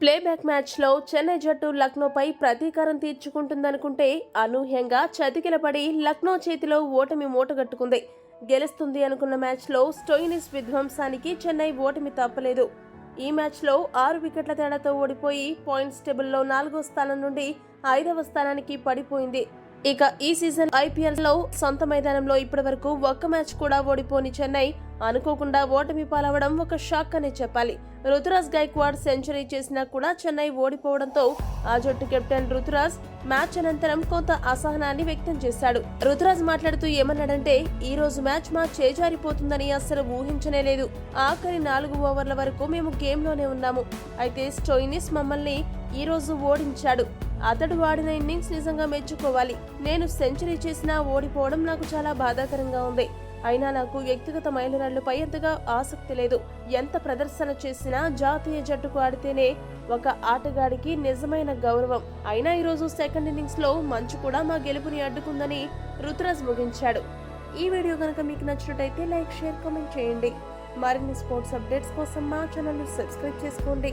Playback మ్యాచ్లో చెన్నై జట్టు లక్నోపై ప్రతీకారం తీర్చుకుంటుందనుకుంటే అనూహ్యంగా చతికిలపడి లక్నో చేతిలో ఓటమి మూటగట్టుకుంది. గెలుస్తుంది అనుకున్న మ్యాచ్లో స్టోయినిస్ విధ్వంసానికి చెన్నై ఓటమి తప్పలేదు. ఈ మ్యాచ్లో 6 వికెట్ల తేడాతో ఓడిపోయి పాయింట్స్ టేబుల్లో 4వ స్థానం నుండి 5వ స్థానానికి పడిపోయింది. ఇక ఈ సీజన్ ఐపీఎల్లో సొంత మైదానంలో ఇప్పటివరకు ఒక్క మ్యాచ్ కూడా ఓడిపోని చెన్నై అనుకోకుండా ఓటమి పాలవడం ఒక షాక్ అనే చెప్పాలి. రుతురాజ్ గైక్వాడ్ సెంచరీ చేసినా కూడా చెన్నై ఓడిపోవడంతో ఆ జట్టు కెప్టెన్ రుతురాజ్ మ్యాచ్ అనంతరం కొంత అసహనాన్ని వ్యక్తం చేశాడు. రుతురాజ్ మాట్లాడుతూ ఏమన్నాడంటే, ఈ రోజు మ్యాచ్ మా చేజారిపోతుందని అస్సలు ఊహించనే లేదు. ఆఖరి 4 ఓవర్ల వరకు మేము గేమ్లోనే ఉన్నాము. అయితే స్టోయినిస్ మమ్మల్ని ఈ రోజు ఓడించాడు. అతడు ఆడిన ఇన్నింగ్స్ నిజంగా మెచ్చుకోవాలి. నేను సెంచరీ చేసినా ఓడిపోవడం నాకు చాలా బాధాకరంగా ఉంది. అయినా నాకు వ్యక్తిగత మైలురాళ్లపై అంతగా ఆసక్తి లేదు. ఎంత ప్రదర్శన చేసినా జాతీయ జట్టుకు ఆడితేనే ఒక ఆటగాడికి నిజమైన గౌరవం. అయినా ఈరోజు సెకండ్ ఇన్నింగ్స్ లో మంచు కూడా మా గెలుపుని అడ్డుకుందని రుతురాజ్ ముగించాడు. ఈ వీడియో కనుక మీకు నచ్చినట్టయితే లైక్, షేర్, కామెంట్ చేయండి. మరిన్ని స్పోర్ట్స్ అప్డేట్స్ కోసం మా ఛానల్ ని సబ్స్క్రైబ్ చేసుకోండి.